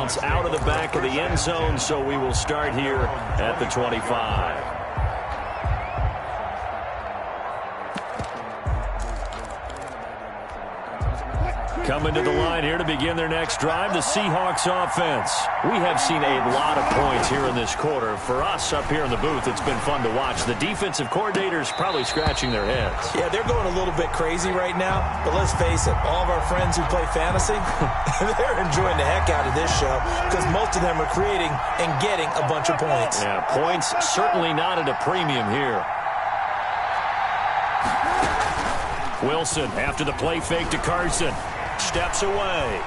bounce out of the back of the end zone, so we will start here at the 25. Coming to the line here to begin their next drive, the Seahawks offense. We have seen a lot of points here in this quarter. For us up here in the booth, it's been fun to watch. The defensive coordinators probably scratching their heads. Yeah, they're going a little bit crazy right now, but let's face it, all of our friends who play fantasy, they're enjoying the heck out of this show because most of them are creating and getting a bunch of points. Yeah, points certainly not at a premium here. Wilson after the play fake to Carson. Steps away.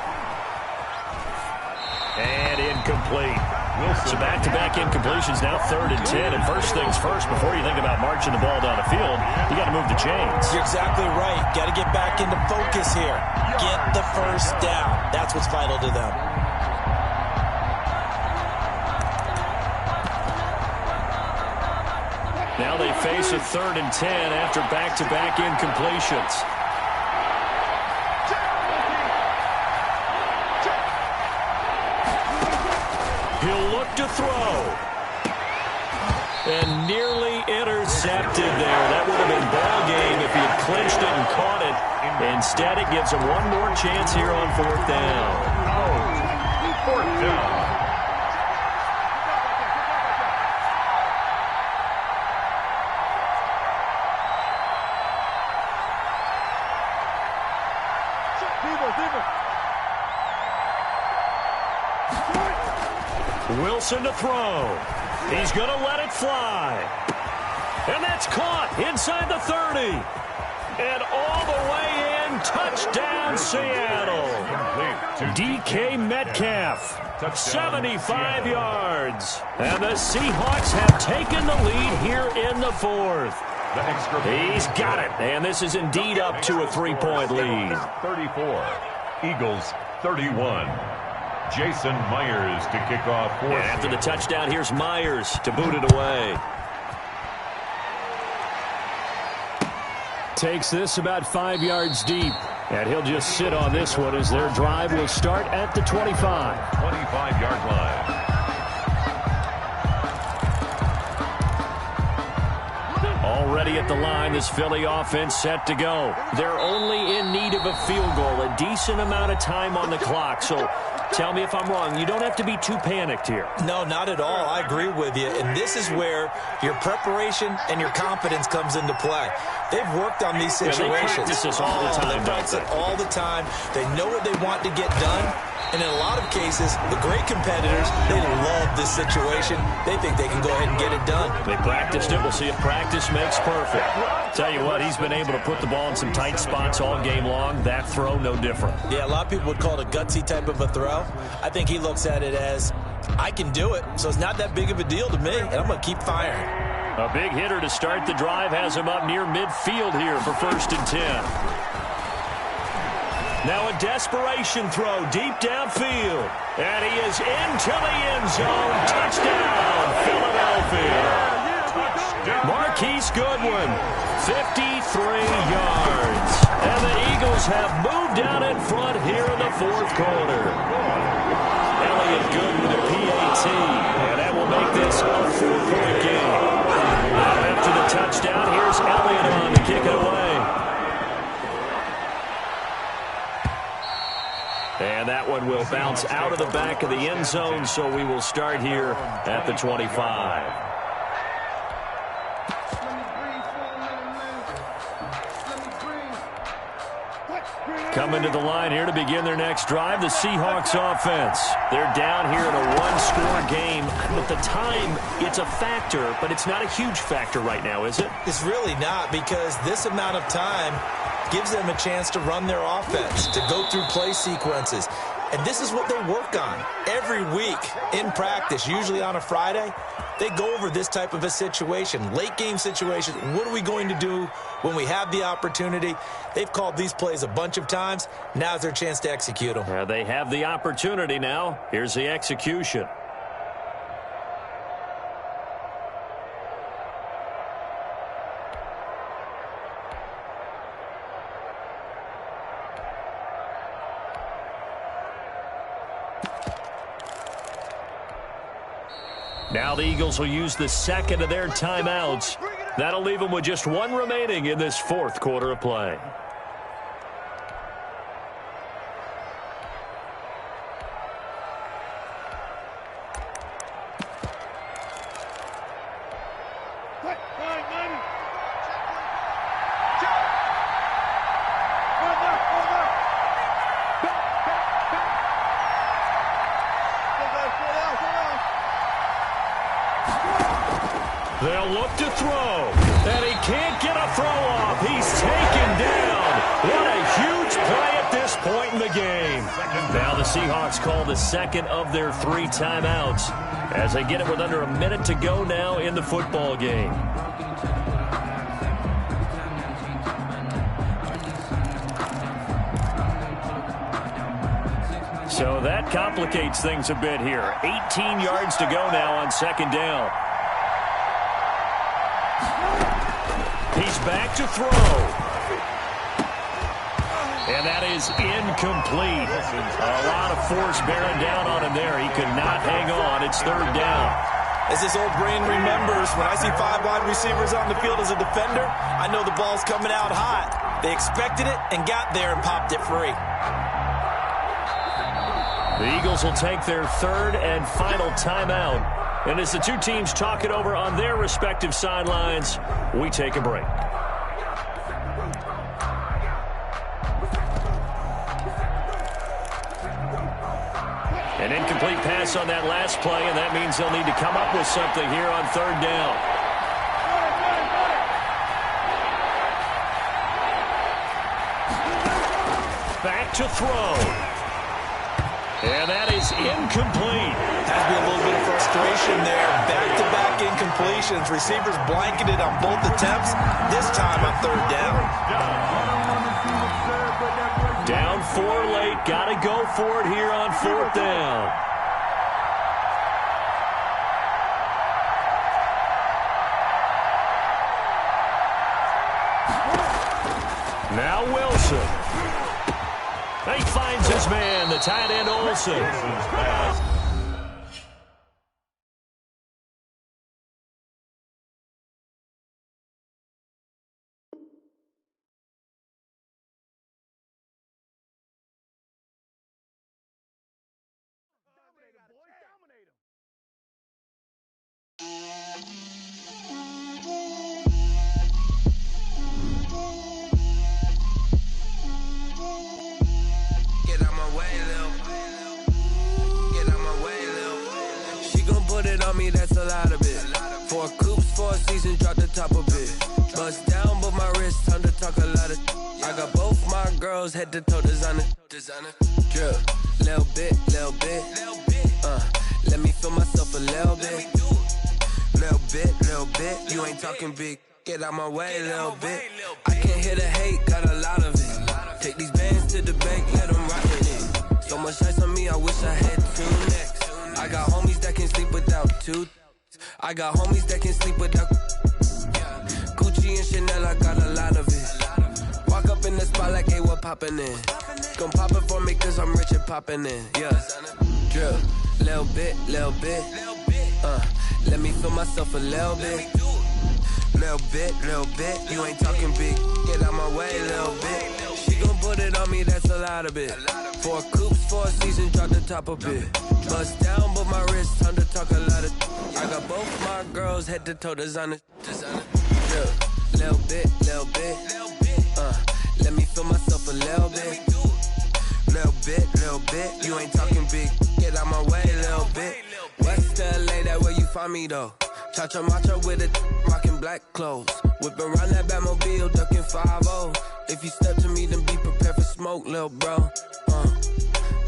And incomplete. So back-to-back incompletions, now 3rd and 10. And first things first, before you think about marching the ball down the field, you got to move the chains. You're exactly right. Got to get back into focus here. Get the first down. That's what's vital to them. Now they face a 3rd and 10 after back-to-back incompletions. He'll look to throw. And nearly intercepted there. That would have been ball game if he had clinched it and caught it. Instead, it gives him one more chance here on 4th down. Fourth down. Wilson to throw. He's going to let it fly. And that's caught inside the 30. And all the way in, touchdown Seattle. DK Metcalf, 75 yards. And the Seahawks have taken the lead here in the 4th. He's got it. And this is indeed up to a 3-point lead. 34. Eagles 31. Jason Myers to kick off 4th. And after the touchdown, here's Myers to boot it away. Takes this about 5 yards deep. And he'll just sit on this one as their drive will start at the 25. 25-yard line. Already at the line, this Philly offense set to go. They're only in need of a field goal, a decent amount of time on the clock. So tell me if I'm wrong. You don't have to be too panicked here. No, not at all. I agree with you. And this is where your preparation and your confidence comes into play. They've worked on these situations. Yeah, they practice this all the time. They practice it all the time. They know what they want to get done. And in a lot of cases, the great competitors, they love this situation. They think they can go ahead and get it done. They practiced it. We'll see if practice makes perfect. Tell you what, he's been able to put the ball in some tight spots all game long. That throw, no different. Yeah, a lot of people would call it a gutsy type of a throw. I think he looks at it as, I can do it, so it's not that big of a deal to me, and I'm going to keep firing. A big hitter to start the drive has him up near midfield here for 1st and 10. Now a desperation throw deep downfield. And he is into the end zone. Touchdown, Philadelphia. Marquise Goodwin, 53 yards. And the Eagles have moved down in front here in the 4th quarter. Elliott good with a PAT. And that will make this a 4-point game. Now after the touchdown, here's Elliott on to kick it away. And that one will bounce out of the back of the end zone, so we will start here at the 25. Coming to the line here to begin their next drive, the Seahawks offense. They're down here in a one-score game. At the time, it's a factor, but it's not a huge factor right now, is it? It's really not, because this amount of time gives them a chance to run their offense, to go through play sequences. And this is what they work on every week in practice, usually on a Friday. They go over this type of a situation, late game situation. What are we going to do when we have the opportunity? They've called these plays a bunch of times. Now's their chance to execute them. Yeah, they have the opportunity now. Here's the execution. Now the Eagles will use the second of their timeouts. That'll leave them with just one remaining in this fourth quarter of play. They'll look to throw, and he can't get a throw off. He's taken down. What a huge play at this point in the game. Now the Seahawks call the second of their 3 timeouts as they get it with under a minute to go now in the football game. So that complicates things a bit here. 18 yards to go now on second down. He's back to throw. And that is incomplete. A lot of force bearing down on him there. He could not hang on. It's third down. As this old brain remembers, when I see 5 wide receivers on the field as a defender, I know the ball's coming out hot. They expected it and got there and popped it free. The Eagles will take their third and final timeout. And as the two teams talk it over on their respective sidelines, we take a break. An incomplete pass on that last play, and that means they'll need to come up with something here on third down. Back to throw. And that is incomplete. Has been a little bit of frustration there. Back-to-back incompletions. Receivers blanketed on both attempts. This time on third down. Down 4 late. Got to go for it here on fourth down. Now Wilson. He finds his man, the tight end Olsen. That's a lot of it. 4 coops, 4 seasons, drop the top of it. Bust down, but my wrist, time to talk a lot of. I got both my girls head to toe designer. Drip, little bit. Let me feel myself a little bit. Little bit. You ain't talking big. Get out my way, little bit. I can't hear the hate, got a lot of it. Take these bands to the bank, let them rock with it. So much ice on me, I wish I had 2 necks. I got homies that can sleep without 2. I got homies that can sleep without Gucci and Chanel, I got a lot of it. Walk up in the spot like, hey, what poppin' in? Gon' pop it for me cause I'm rich and poppin' in. Yeah, drip, little bit. Let me feel myself a little bit. Little bit. You ain't talking big. Get out my way, little bit. She gon' put it on me, that's a lot of it. 4 coops, 4 seasons, drop the top of it. Bust down, but my wrist, time to talk a lot of. I got both my girls head to toe designer. Little bit. Let me feel myself a little bit. Little bit. You ain't talking big. Get out my way, little bit. West LA, that where you find me though. Cha-cha macho with it, rocking black clothes. Whip around that Batmobile, ducking 5-0. If you step to me, then be prepared for smoke, little bro.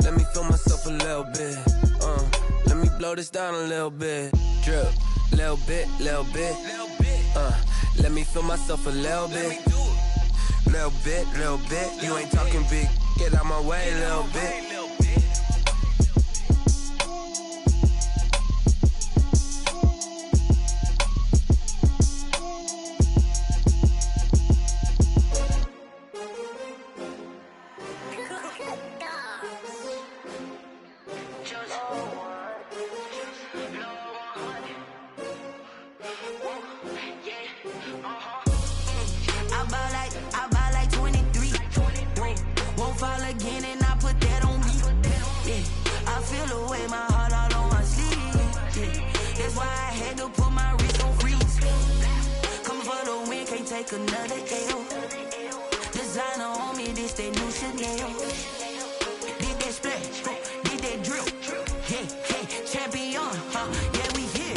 Let me feel myself a little bit. Let me blow this down a little bit. Drip, little bit. Let me feel myself a little bit. Little bit. You ain't talking big. Get out my way, little bit. take another L. Designer on me, this that new Chanel. Did that splash, did that drill. Yeah, champion, yeah, we here.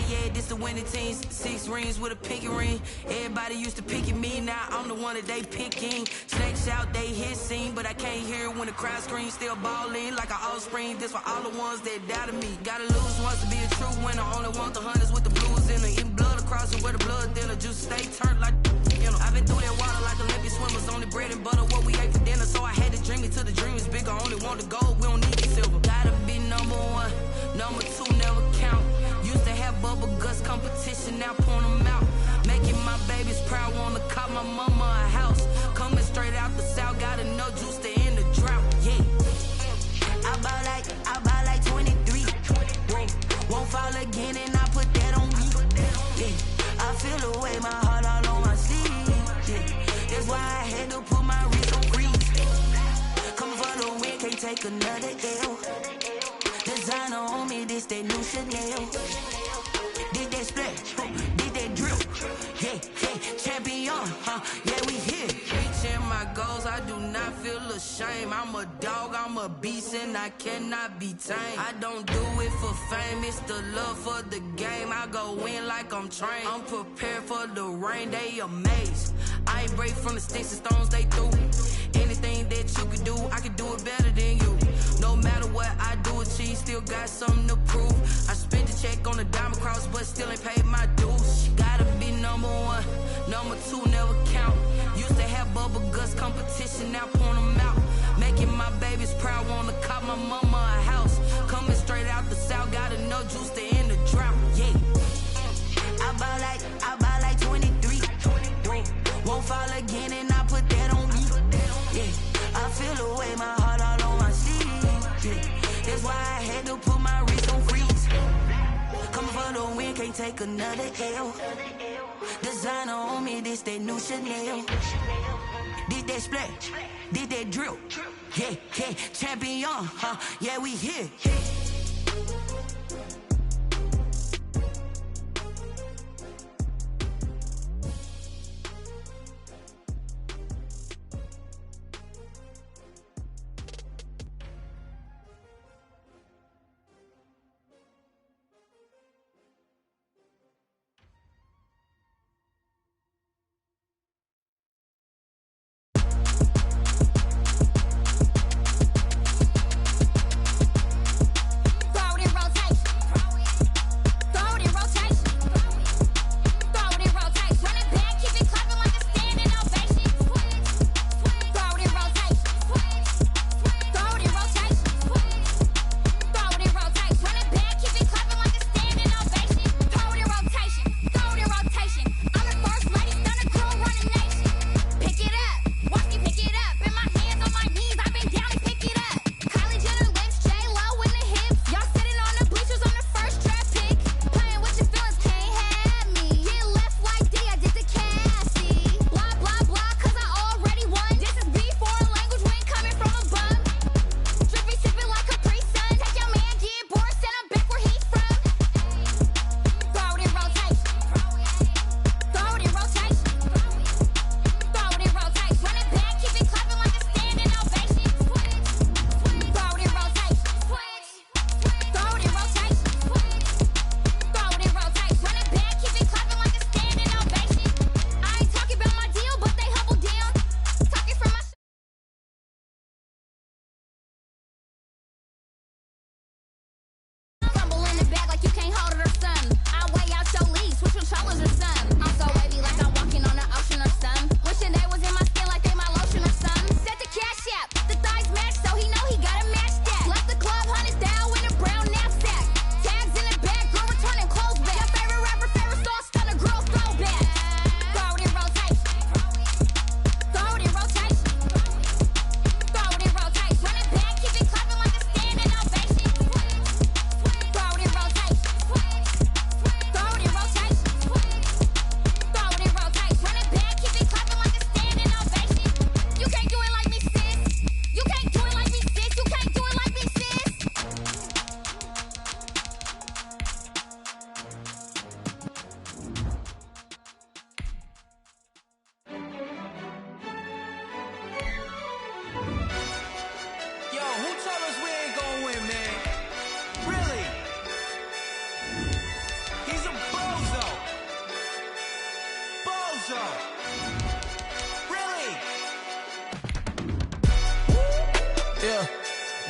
Yeah, this the winning teams. 6 rings with a pinky ring. Everybody used to picking me, now I'm the one that they picking. Snakes out, they hit scene, but I can't hear it when the crowd screams. Still ballin' like an offspring. This for all the ones that doubted me. Gotta lose once to be a true winner. Only want the hunters with the blues in it. Eating blood across it where the blood thinner. Juice stay turned like you know. I've been through that water like Olympic swimmers. Only bread and butter, what we ate for dinner. So I had to dream it till the dream is bigger. Only want the gold, we don't need the silver. Gotta be number 1, number 2 never count. Used to have bubble guts competition, now point them out. Making my babies proud, wanna call my mama a house. Coming straight out the south, got enough juice to end the drought. Yeah, I bought like 23. Whoa, won't fall again, and I put that on me. Yeah, I feel the way, my heart all on my sleeve. Yeah, that's why I had to put my wrist on freeze. Coming for the win, can't take another L. Designer on me, this that new Chanel. Did that splash, did that drill. Yeah, champion, yeah, we here. Reaching my goals, I do not feel ashamed. I'm a dog, I'm a beast, and I cannot be tamed. I don't do it for fame, it's the love for the game. I go in like I'm trained. I'm prepared for the rain, they amazed. I ain't break from the sticks and stones they threw. Anything that you could do, I could do it better than you. No matter what I do, achieve, still got something to prove. I spent the check on the diamond cross, but still ain't paid my dues. Gotta be number 1, number 2 never count. Used to have bubble guts competition, now point them out. Making my babies proud, wanna call my mama a house. Coming straight out the south, got enough juice to end the drought. Yeah, I bought like 23. Won't fall again, and I put that on me. Yeah, I feel the way, my heart all on my sleeve. Yeah, that's why I had to put my wrist on freeze. Coming for the win, can't take another L. Designer on me, this that new Chanel. Did that splash, did that drill. Yeah, champion, yeah, we here.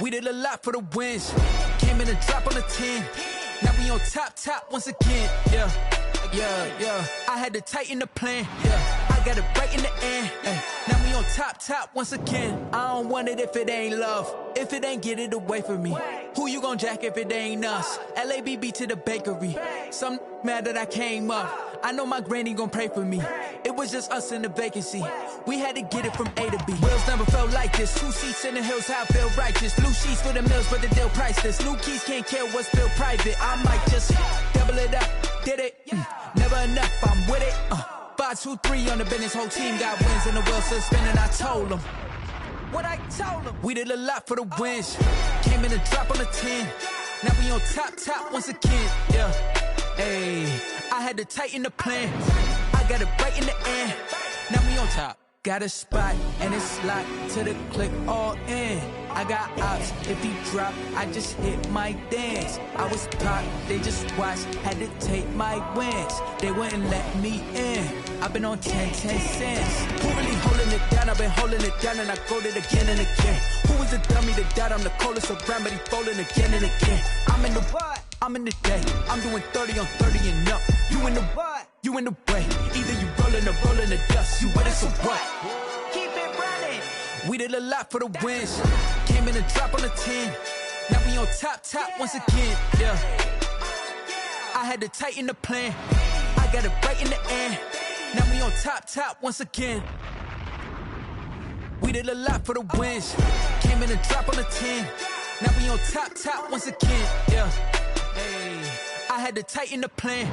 We did a lot for the wins. Came in and drop on the 10. Now we on top once again. Yeah. I had to tighten the plan. Yeah. I got it right in the end. Now we on top once again. I don't want it if it ain't love. If it ain't, get it away from me. Who you gon' jack if it ain't us? LABB to the bakery. Some mad that I came up. I know my granny gon' pray for me. It was just us in the vacancy. We had to get it from A to B. Wheels never felt like this. 2 seats in the hills, how I feel righteous. Loose sheets for the mills, but the deal priceless. New keys can't care what's still private. I might just double it up. Did it? Never enough, I'm with it. 5, 2, 3 on the business. Whole team got wins and the wheels still spinning. I told them what I told them. We did a lot for the wins. Came in and drop on the 10. Now we on top once again. Yeah. Hey, I had to tighten the plan. I got it right in the end. Now we on top. Got a spot and it's locked to the click all in. I got ops, if he drop, I just hit my dance. I was pop, they just watched, had to take my wins. They wouldn't let me in. I've been on 10 cents. Who really holding it down? I've been holding it down and I go it again and again. Who was the dummy that died? I'm the coldest around, but he folding again and again. I'm in the what? I'm in the day. I'm doing 30 on 30 and up. You in the what? You in the way. Either you rolling the dust. You with us or what? Keep it running. We did a lot for the wins. Came in and drop on the 10. Now we on top once again. Yeah. I had to tighten the plan. I got it right in the end. Now we on top once again. We did a lot for the wins. Came in and drop on the 10. Now we on top once again. Yeah. Hey, I had to tighten the plan.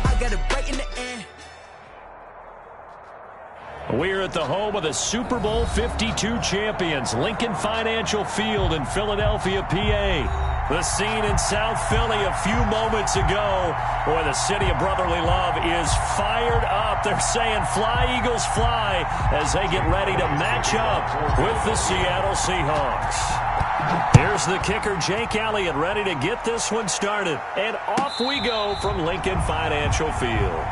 I got it right in the end. We're at the home of the Super Bowl 52 champions, Lincoln Financial Field in Philadelphia, PA. The scene in South Philly a few moments ago. Boy, the city of brotherly love is fired up. They're saying, "Fly, Eagles, fly," as they get ready to match up with the Seattle Seahawks. Here's the kicker, Jake Elliott, ready to get this one started. And off we go from Lincoln Financial Field.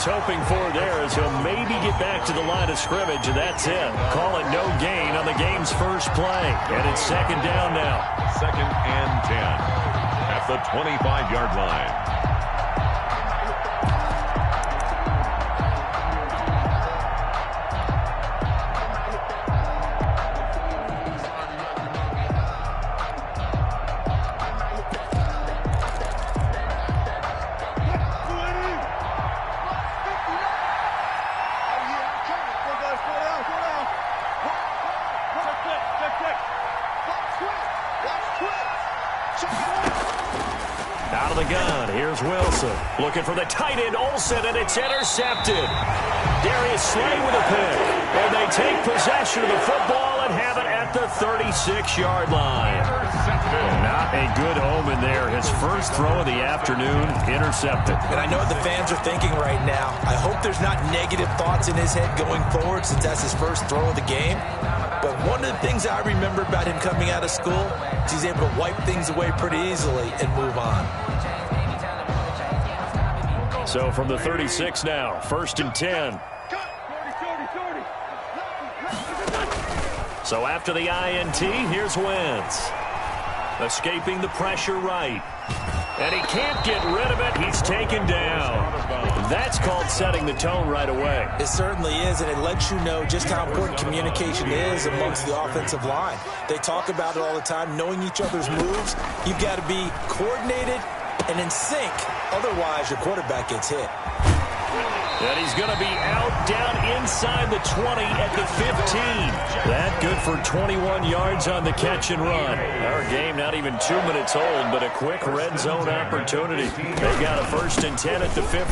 Hoping for there as he'll maybe get back to the line of scrimmage, and that's it. Call it no gain on the game's first play. And it's second down now. 2nd and 10 at the 25-yard line. Out of the gun, here's Wilson. Looking for the tight end, Olsen, and it's intercepted. Darius Slay with a pick. And they take possession of the football and have it at the 36-yard line. Not a good omen there. His first throw of the afternoon, intercepted. And I know what the fans are thinking right now. I hope there's not negative thoughts in his head going forward since that's his first throw of the game. But one of the things I remember about him coming out of school is he's able to wipe things away pretty easily and move on. So from the 36 now, 1st and 10. So after the INT, here's Wentz. Escaping the pressure right. And he can't get rid of it. He's taken down. That's called setting the tone right away. It certainly is, and it lets you know just how important communication is amongst the offensive line. They talk about it all the time, knowing each other's moves. You've got to be coordinated and in sync. Otherwise, your quarterback gets hit. And he's going to be out down inside the 20 at the 15. That good for 21 yards on the catch and run. Our game not even 2 minutes old, but a quick red zone opportunity. They've got a 1st and 10 at the 15.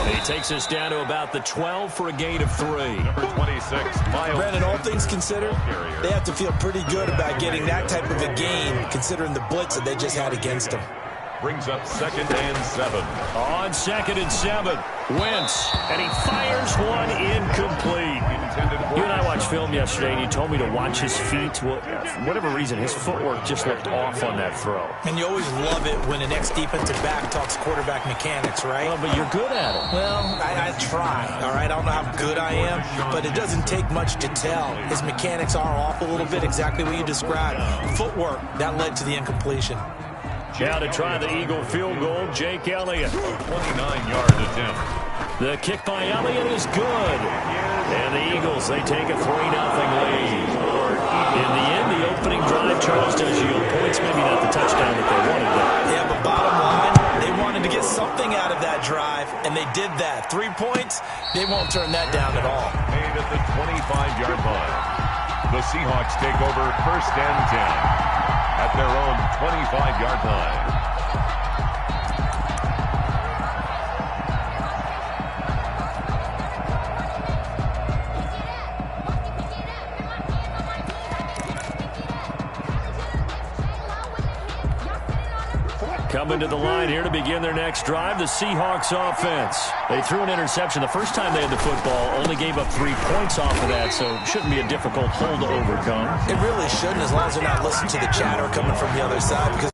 He takes us down to about the 12 for a gain of 3. Number 26, Miles. Brandon, all things considered, they have to feel pretty good about getting that type of a gain, considering the blitz that they just had against them. Brings up 2nd and 7. On 2nd and 7, Wentz, and he fires one incomplete. You and I watched film yesterday, and you told me to watch his feet. Well, for whatever reason, his footwork just looked off on that throw. And you always love it when an ex-defensive back talks quarterback mechanics, right? Well, but you're good at it. Well, I try, all right? I don't know how good I am, but it doesn't take much to tell. His mechanics are off a little bit, exactly what you described. Footwork, that led to the incompletion. Now to try the Eagle field goal, Jake Elliott. 29-yard attempt. The kick by Elliott is good. And the Eagles, they take a 3-0 lead. In the end, the opening drive, Charles, does yield points. Maybe not the touchdown that they wanted, though. Yeah, but bottom line, they wanted to get something out of that drive, and they did that. 3 points, they won't turn that down at all. Made at the 25-yard line. The Seahawks take over 1st and 10. At their own 25-yard line. Coming to the line here to begin their next drive, the Seahawks offense. They threw an interception the first time they had the football, only gave up 3 points off of that, so it shouldn't be a difficult hole to overcome. It really shouldn't, as long as they're not listening to the chatter coming from the other side. Because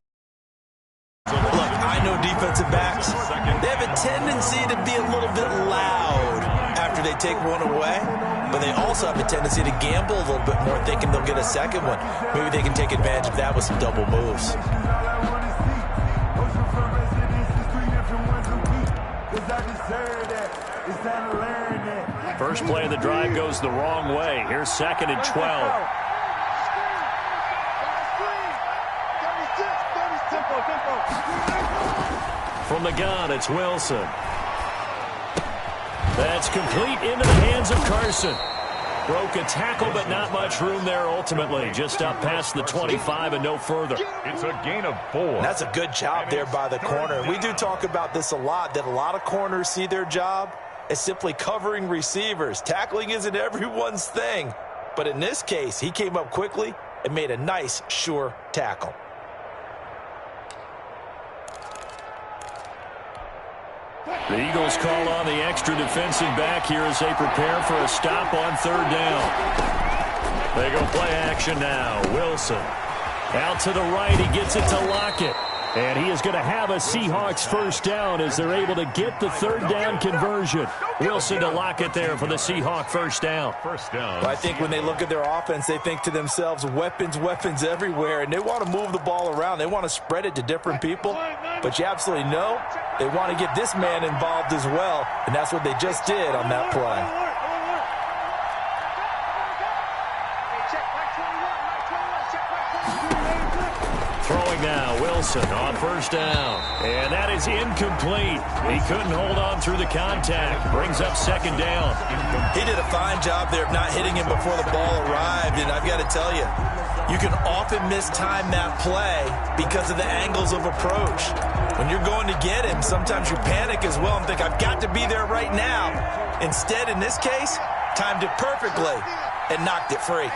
look, I know defensive backs, they have a tendency to be a little bit loud after they take one away, but they also have a tendency to gamble a little bit more, thinking they'll get a second one. Maybe they can take advantage of that with some double moves. First play of the drive goes the wrong way. Here's 2nd and 12. From the gun, it's Wilson. That's complete into the hands of Carson. Broke a tackle, but not much room there ultimately. Just up past the 25 and no further. It's a gain of 4. That's a good job there by the corner. We do talk about this a lot, that a lot of corners see their job as simply covering receivers. Tackling isn't everyone's thing. But in this case, he came up quickly and made a nice, sure tackle. The Eagles call on the extra defensive back here as they prepare for a stop on 3rd down. They go play action now. Wilson out to the right. He gets it to Lockett. And he is going to have a Seahawks 1st down as they're able to get the 3rd down conversion. Wilson to Lockett there for the Seahawk 1st down. Well, I think when they look at their offense, they think to themselves, weapons, weapons everywhere. And they want to move the ball around. They want to spread it to different people. But you absolutely know they want to get this man involved as well. And that's what they just did on that play. Throwing now, Wilson on 1st down. And that is incomplete. He couldn't hold on through the contact. Brings up 2nd down. He did a fine job there of not hitting him before the ball arrived. And I've got to tell you, you can often mistime that play because of the angles of approach. When you're going to get him, sometimes you panic as well and think, I've got to be there right now. Instead, in this case, timed it perfectly and knocked it free.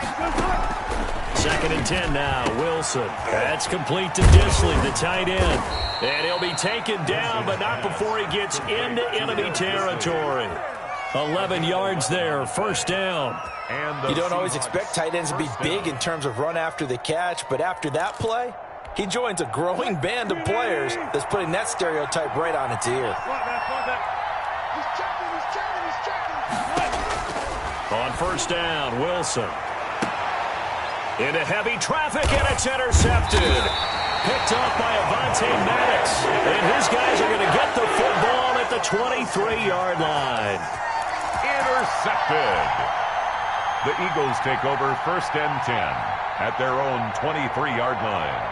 2nd and 10 now, Wilson. That's complete to Disley, the tight end. And he'll be taken down, but not before he gets into enemy territory. 11 yards there, 1st down. And you don't always expect tight ends to be big in terms of run after the catch, but after that play, he joins a growing band of players that's putting that stereotype right on its ear. On 1st down, Wilson. Into heavy traffic, and it's intercepted. Picked off by Avonte Maddox. And his guys are going to get the football at the 23-yard line. Intercepted. The Eagles take over 1st and 10 at their own 23-yard line.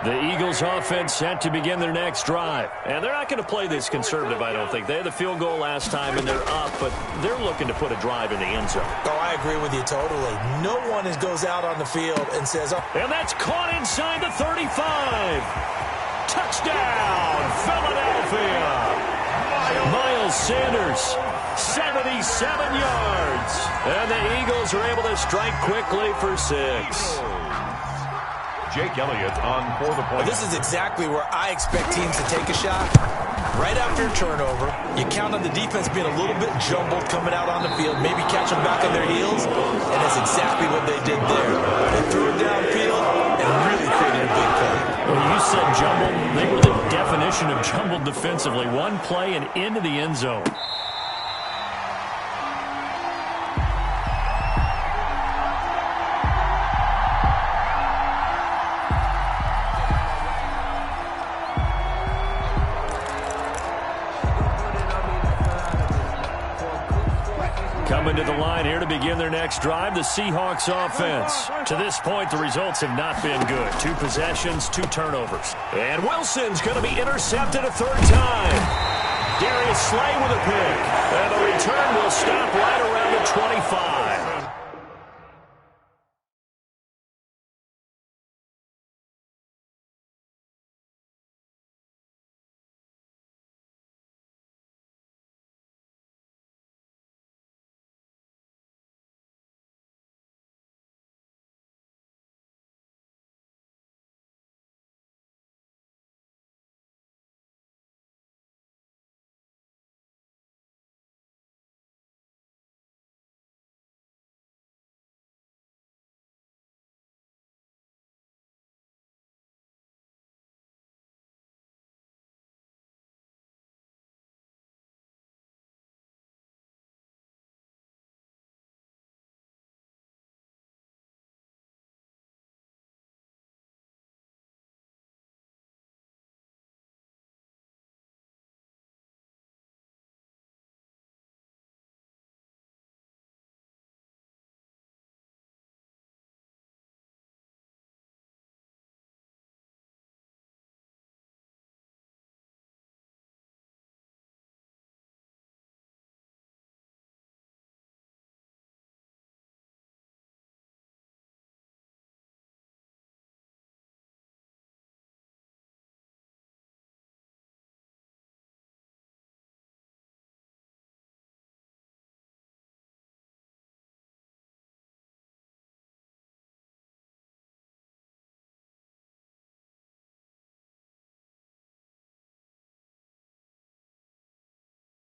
The Eagles offense set to begin their next drive. And they're not going to play this conservative, I don't think. They had the field goal last time, and they're up, but they're looking to put a drive in the end zone. Oh, I agree with you totally. No one goes out on the field and says, oh. And that's caught inside the 35. Touchdown, Philadelphia. Miles Sanders, 77 yards. And the Eagles are able to strike quickly for 6. Jake Elliott on for the point. This is exactly where I expect teams to take a shot. Right after a turnover, you count on the defense being a little bit jumbled coming out on the field, maybe catch them back on their heels, and that's exactly what they did there. They threw it downfield and really created a big play. Well, you said jumbled. They were the definition of jumbled defensively. One play and into the end zone. Coming to the line here to begin their next drive, the Seahawks offense. To this point, the results have not been good. 2 possessions, 2 turnovers. And Wilson's going to be intercepted a 3rd time. Darius Slay with a pick. And the return will stop right around the 25.